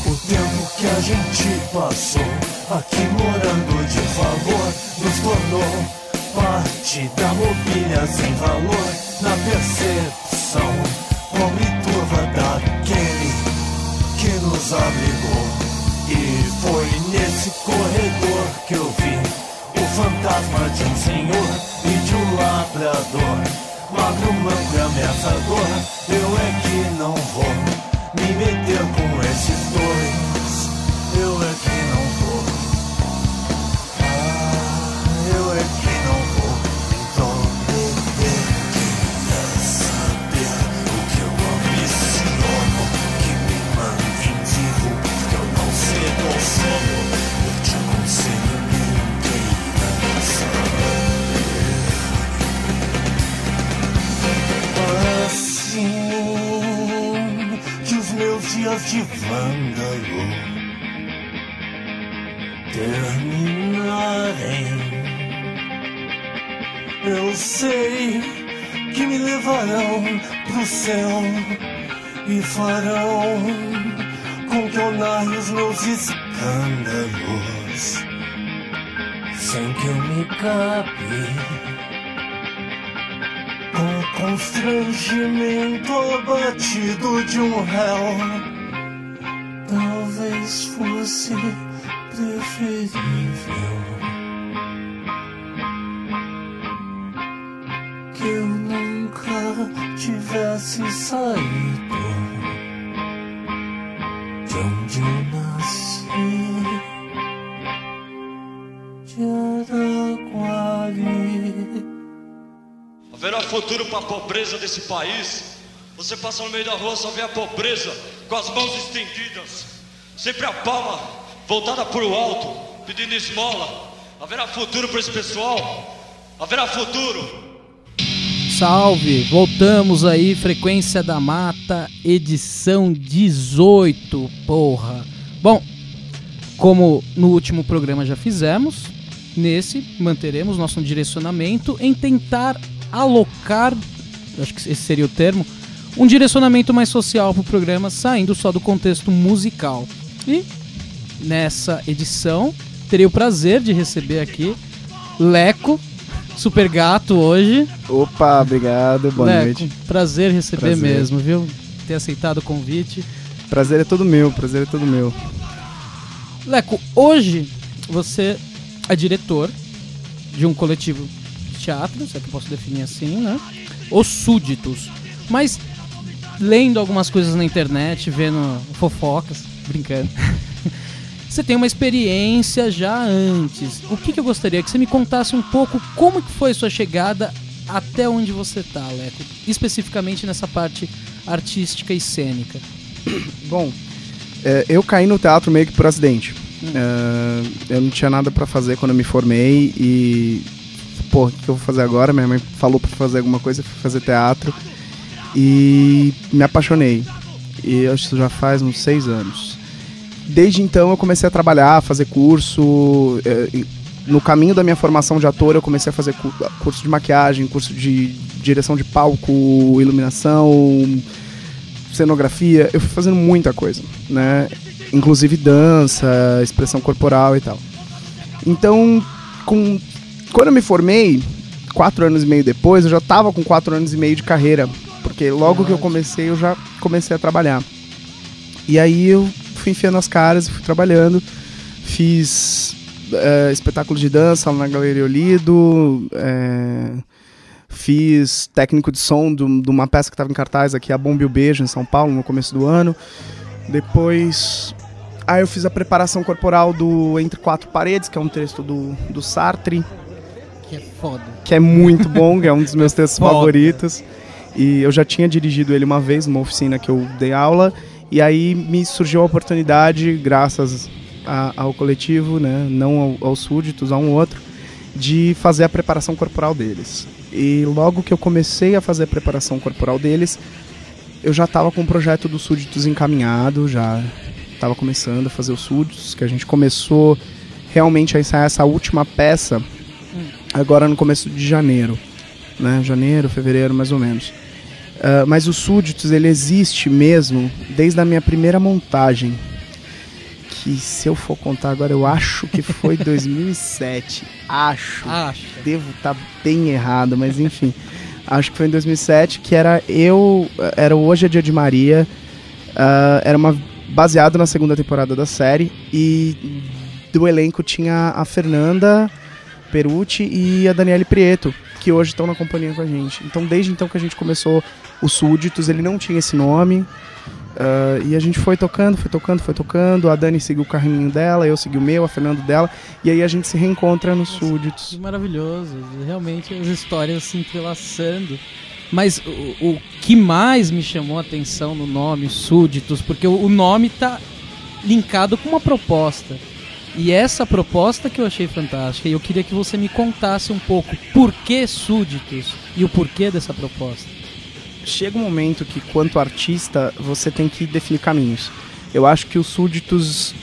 O tempo que a gente passou aqui morando de favor nos tornou parte da mobília sem valor, na percepção pobre e turva daquele que nos abrigou. E foi nesse corredor que eu vi o fantasma de um senhor e de um labrador, magro, manco e ameaçador. Eu é que não vou me meter com esses dois, eu é que não vou, eu é que não vou me intrometer. Queria saber o que eu ambiciono, que me mantém vivo, que eu não cedo ao sono. Eu te aconselho, não queira saber. Assim que os meus dias de vândalo terminarem, eu sei que me levarão pro céu e farão com que eu narre os meus escândalos sem que eu me cabe, com constrangimento abatido de um réu. Talvez fosse preferível que eu nunca tivesse saído de onde eu nasci, de Araguari. Haverá futuro para a pobreza desse país. Você passa no meio da rua, só vê a pobreza com as mãos estendidas, sempre a palma voltada para o alto, pedindo esmola. Haverá futuro para esse pessoal? Haverá futuro? Salve! Voltamos aí, Frequência da Mata, edição 18, porra! Bom, como no último programa já fizemos, nesse manteremos nosso direcionamento em tentar alocar, acho que esse seria o termo, um direcionamento mais social para o programa, saindo só do contexto musical. E nessa edição terei o prazer de receber aqui Leco, super gato hoje. Opa, obrigado, boa Leco, noite. Prazer receber Prazer. mesmo, viu? Ter aceitado o convite. Prazer é todo meu, prazer é todo meu. Leco, hoje você é diretor de um coletivo de teatro, se é que eu posso definir assim, né? Os Súditos. Mas lendo algumas coisas na internet, vendo fofocas, brincando, você tem uma experiência já antes. O que eu gostaria que você me contasse um pouco como que foi sua chegada até onde você tá, Leco, especificamente nessa parte artística e cênica. Bom, eu caí no teatro meio que por acidente. Eu não tinha nada pra fazer quando eu me formei e... Pô, o que eu vou fazer agora? Minha mãe falou pra fazer alguma coisa, eu fui fazer teatro e me apaixonei. E acho que isso já faz uns 6 anos. Desde então eu comecei a trabalhar, a fazer curso. No caminho da minha formação de ator eu comecei a fazer curso de maquiagem, curso de direção de palco, iluminação, cenografia. Eu fui fazendo muita coisa, né? Inclusive dança, expressão corporal e tal. Então, quando eu me formei, 4 anos e meio depois, eu já estava com 4 anos e meio de carreira. Porque logo que eu comecei, eu já comecei a trabalhar. E aí eu fui enfiando as caras e fui trabalhando. Fiz espetáculos de dança lá na Galeria Olido. Fiz técnico de som de uma peça que estava em cartaz aqui, A Bomba e o Beijo, em São Paulo, no começo do ano. Depois... eu fiz a preparação corporal do Entre Quatro Paredes, que é um texto do Sartre. Que é foda. Que é muito bom, que é um dos meus textos favoritos. E eu já tinha dirigido ele uma vez numa oficina que eu dei aula. E aí me surgiu a oportunidade, graças ao coletivo, né, não aos súditos, a um outro, de fazer a preparação corporal deles. E logo que eu comecei a fazer a preparação corporal deles, eu já estava com o projeto dos súditos encaminhado, já estava começando a fazer os súditos, que a gente começou realmente a ensaiar essa última peça agora no começo de janeiro, né? Janeiro, fevereiro, mais ou menos. Mas os súditos, ele existe mesmo desde a minha primeira montagem, que se eu for contar agora, eu acho que foi 2007. Acho. Devo estar bem errado, mas enfim. Acho que foi em 2007, que era o Hoje é Dia de Maria, era baseado na segunda temporada da série, e do elenco tinha a Fernanda Perucci e a Daniele Prieto, que hoje estão na companhia com a gente. Então, desde então que a gente começou os Súditos, ele não tinha esse nome, e a gente foi tocando, a Dani seguiu o carrinho dela, eu segui o meu, a Fernanda dela, e aí a gente se reencontra nos Súditos. Que maravilhoso, realmente as histórias se entrelaçando. Mas o que mais me chamou a atenção no nome Súditos, porque o nome tá linkado com uma proposta. E essa proposta que eu achei fantástica, e eu queria que você me contasse um pouco por que Súditos e o porquê dessa proposta. Chega um momento que, quanto artista, você tem que definir caminhos. Eu acho que os Súditos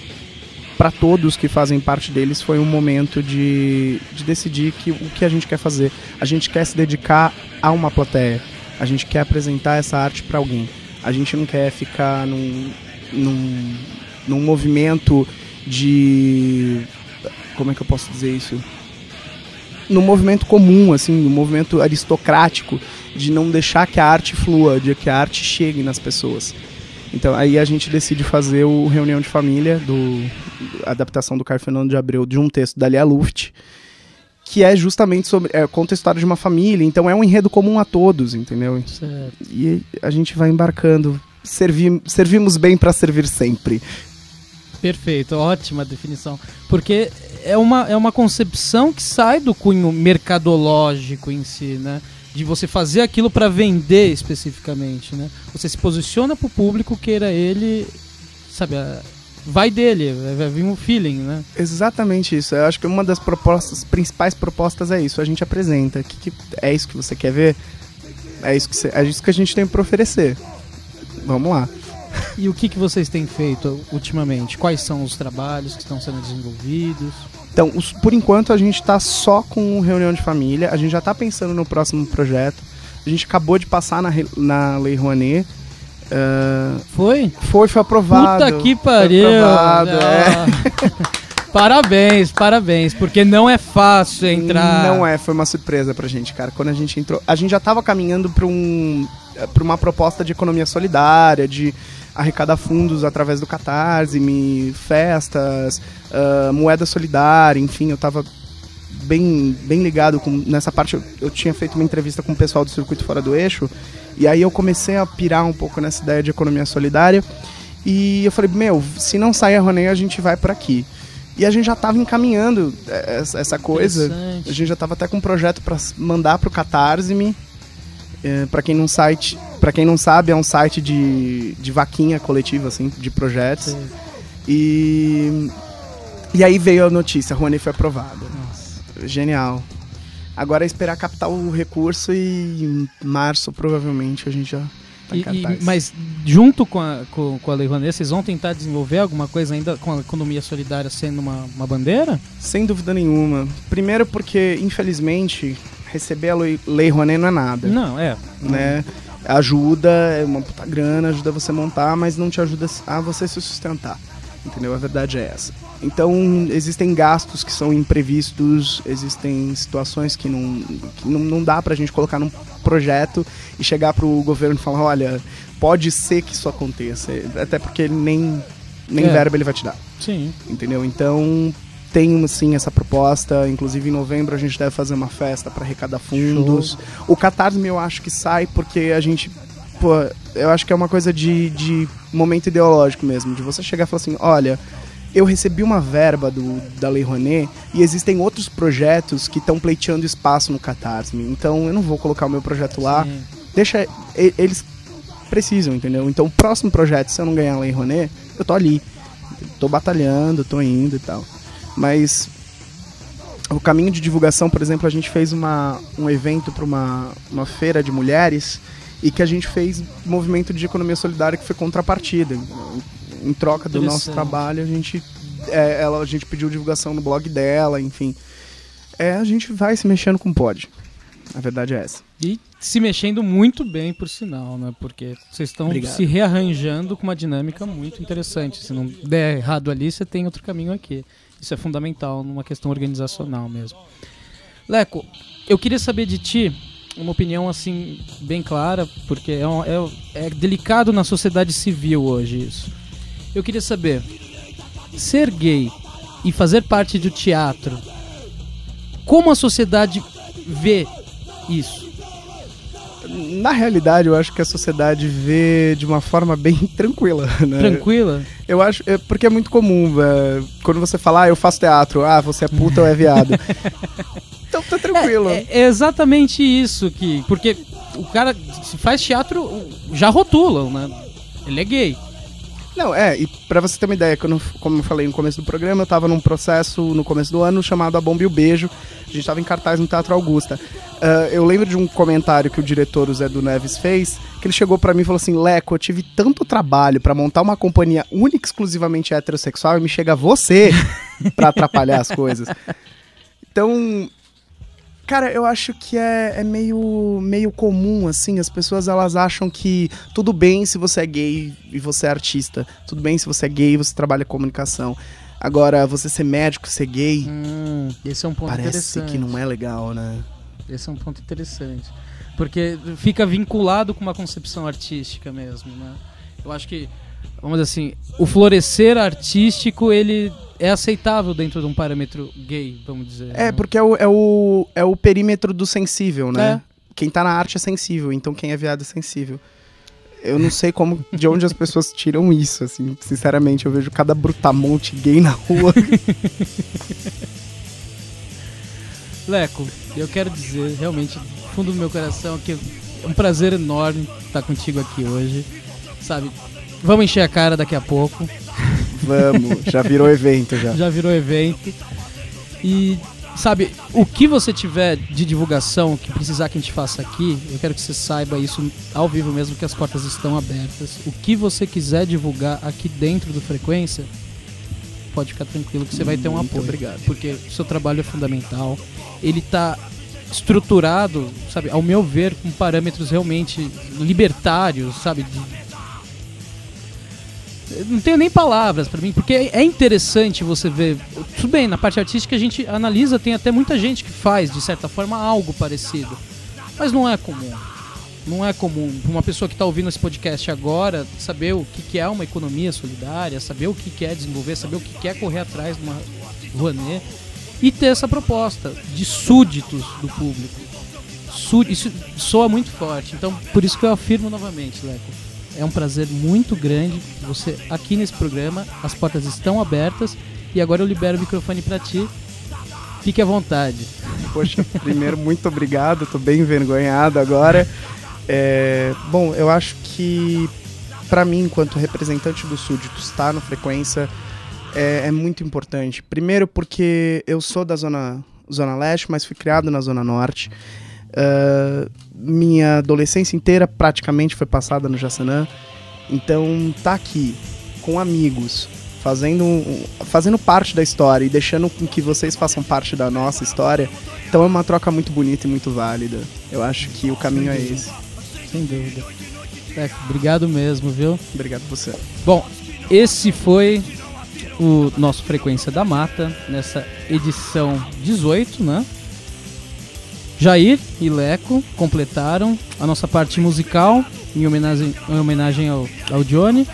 para todos que fazem parte deles, foi um momento de decidir o que a gente quer fazer. A gente quer se dedicar a uma plateia. A gente quer apresentar essa arte para alguém. A gente não quer ficar num movimento de... Como é que eu posso dizer isso? Num movimento comum, assim, num movimento aristocrático, de não deixar que a arte flua, de que a arte chegue nas pessoas. Então aí a gente decide fazer o Reunião de Família, a adaptação do Caio Fernando de Abreu, de um texto da Lia Luft, que é justamente sobre... conta a história de uma família, então é um enredo comum a todos, entendeu? Certo. E a gente vai embarcando. Servimos bem para servir sempre. Perfeito, ótima definição. Porque é uma concepção que sai do cunho mercadológico em si, né? De você fazer aquilo para vender especificamente, né? Você se posiciona pro público, queira ele, sabe, vai dele, vai vir um feeling, né? Exatamente isso. Eu acho que uma das principais propostas é isso. A gente apresenta. É isso que você quer ver? É isso que a gente tem para oferecer. Vamos lá. E o que vocês têm feito ultimamente? Quais são os trabalhos que estão sendo desenvolvidos? Então, por enquanto a gente está só com Reunião de Família. A gente já está pensando no próximo projeto. A gente acabou de passar na Lei Rouanet. Foi? Foi aprovado. Puta que pariu! Foi aprovado, Parabéns, porque não é fácil entrar... Não foi uma surpresa pra gente, cara. Quando a gente entrou, a gente já estava caminhando para uma proposta de economia solidária, de arrecadar fundos através do Catarse, festas, moeda solidária, enfim, eu estava bem ligado nessa parte. Eu tinha feito uma entrevista com o pessoal do Circuito Fora do Eixo, e aí eu comecei a pirar um pouco nessa ideia de economia solidária, e eu falei, se não sair a Rouanet, a gente vai por aqui. E a gente já estava encaminhando essa coisa, a gente já estava até com um projeto para mandar para o Catarse-me. Para quem não sabe, é um site de vaquinha coletiva, assim, de projetos. E aí veio a notícia, a Rouanet foi aprovada. Nossa. Genial. Agora é esperar captar o recurso e em março, provavelmente, a gente já tá em cartaz. Mas junto com a Lei Rouanet, vocês vão tentar desenvolver alguma coisa ainda com a economia solidária sendo uma bandeira? Sem dúvida nenhuma. Primeiro porque, infelizmente... Receber a Lei Rouanet não é nada. Não, né? Ajuda, é uma puta grana, ajuda você a montar, mas não te ajuda a você se sustentar. Entendeu? A verdade é essa. Então, existem gastos que são imprevistos, existem situações que não dá pra gente colocar num projeto e chegar pro governo e falar, olha, pode ser que isso aconteça. Até porque nem verba ele vai te dar. Sim. Entendeu? Então... Tem, sim, essa proposta. Inclusive, em novembro, a gente deve fazer uma festa para arrecadar fundos. Show. O Catarse, eu acho que sai porque a gente... eu acho que é uma coisa de momento ideológico mesmo. De você chegar e falar assim, olha, eu recebi uma verba da Lei Rouanet e existem outros projetos que estão pleiteando espaço no Catarse. Então, eu não vou colocar o meu projeto lá. Sim. Deixa... Eles precisam, entendeu? Então, o próximo projeto, se eu não ganhar a Lei Rouanet, eu tô ali. Tô batalhando, tô indo e tal. Mas o caminho de divulgação, por exemplo, a gente fez um evento para uma feira de mulheres e que a gente fez movimento de economia solidária que foi contrapartida. Em troca do nosso trabalho, a gente pediu divulgação no blog dela, enfim. A gente vai se mexendo com pode. A verdade é essa. E se mexendo muito bem, por sinal, né? Porque vocês estão se rearranjando com uma dinâmica muito interessante. Se não der errado ali, você tem outro caminho aqui. Isso é fundamental numa questão organizacional mesmo. Leco, eu queria saber de ti uma opinião assim bem clara, porque é delicado na sociedade civil hoje isso. Eu queria saber, ser gay e fazer parte do teatro, como a sociedade vê isso? Na realidade, eu acho que a sociedade vê de uma forma bem tranquila, né? Tranquila? Eu acho, porque é muito comum, quando você fala, eu faço teatro, você é puta ou é viado. Então tá tranquilo. É exatamente isso, porque o cara, se faz teatro, já rotulam, né? Ele é gay. Não, e pra você ter uma ideia, como eu falei no começo do programa, eu tava num processo no começo do ano chamado A Bomba e o Beijo. A gente tava em cartaz no Teatro Augusta. Eu lembro de um comentário que o diretor, o Zé do Neves, fez, que ele chegou pra mim e falou assim: Leco, eu tive tanto trabalho pra montar uma companhia única e exclusivamente heterossexual e me chega você pra atrapalhar as coisas. Então, cara, eu acho que é meio comum, assim, as pessoas elas acham que tudo bem se você é gay e você é artista, tudo bem se você é gay e você trabalha com comunicação. Agora, você ser médico, ser gay, esse é um ponto parece interessante. que não é legal, né? Esse é um ponto interessante. Porque fica vinculado com uma concepção artística mesmo, né? Eu acho que, vamos dizer assim, o florescer artístico, ele é aceitável dentro de um parâmetro gay, vamos dizer. Né? Porque é o perímetro do sensível, né? Quem tá na arte é sensível, então quem é viado é sensível. Eu não sei de onde as pessoas tiram isso, assim, sinceramente, eu vejo cada brutamonte gay na rua. Leco, eu quero dizer, realmente, do fundo do meu coração, que é um prazer enorme estar contigo aqui hoje, sabe? Vamos encher a cara daqui a pouco. Vamos, já virou evento já. Já virou evento. E, sabe, o que você tiver de divulgação, que precisar que a gente faça aqui, eu quero que você saiba isso ao vivo mesmo, que as portas estão abertas. O que você quiser divulgar aqui dentro do Frequência, pode ficar tranquilo que você vai ter um apoio. Obrigado. Porque o seu trabalho é fundamental. Ele está estruturado, sabe, ao meu ver, com parâmetros realmente libertários, sabe, não tenho nem palavras pra mim, porque é interessante você ver. Tudo bem, na parte artística a gente analisa, tem até muita gente que faz, de certa forma, algo parecido. Mas não é comum. Não é comum uma pessoa que está ouvindo esse podcast agora saber o que é uma economia solidária, saber o que é desenvolver, saber o que é correr atrás de uma Rouanet e ter essa proposta de súditos do público. Isso soa muito forte, então por isso que eu afirmo novamente, Leco. É um prazer muito grande você aqui nesse programa. As portas estão abertas e agora eu libero o microfone para ti. Fique à vontade. Poxa, primeiro, muito obrigado. Tô bem envergonhado agora. Bom, eu acho que para mim, enquanto representante do súdito, estar no Frequência é muito importante. Primeiro porque eu sou da Zona Leste, mas fui criado na Zona Norte. Minha adolescência inteira praticamente foi passada no Jaçanã. Então tá aqui com amigos, fazendo parte da história e deixando com que vocês façam parte da nossa história. Então é uma troca muito bonita e muito válida. Eu acho que o caminho é esse. Sem dúvida. Obrigado mesmo, viu? Obrigado a você. Bom, esse foi o nosso Frequência da Mata nessa edição 18, né? Jair e Leco completaram a nossa parte musical em homenagem ao Johnny.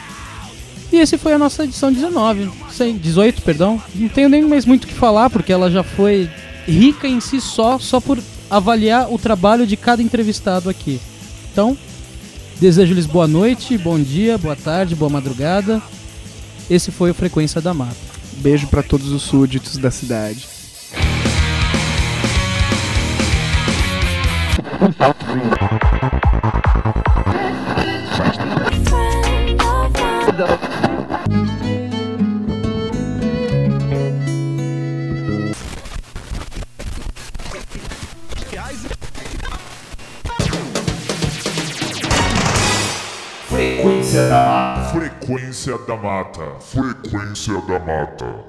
E esse foi a nossa edição 18, perdão. Não tenho nem mais muito o que falar, porque ela já foi rica em si só por avaliar o trabalho de cada entrevistado aqui. Então, desejo-lhes boa noite, bom dia, boa tarde, boa madrugada. Esse foi o Frequência da Mata. Beijo para todos os súditos da cidade. Frequência da Mata. Frequência da Mata.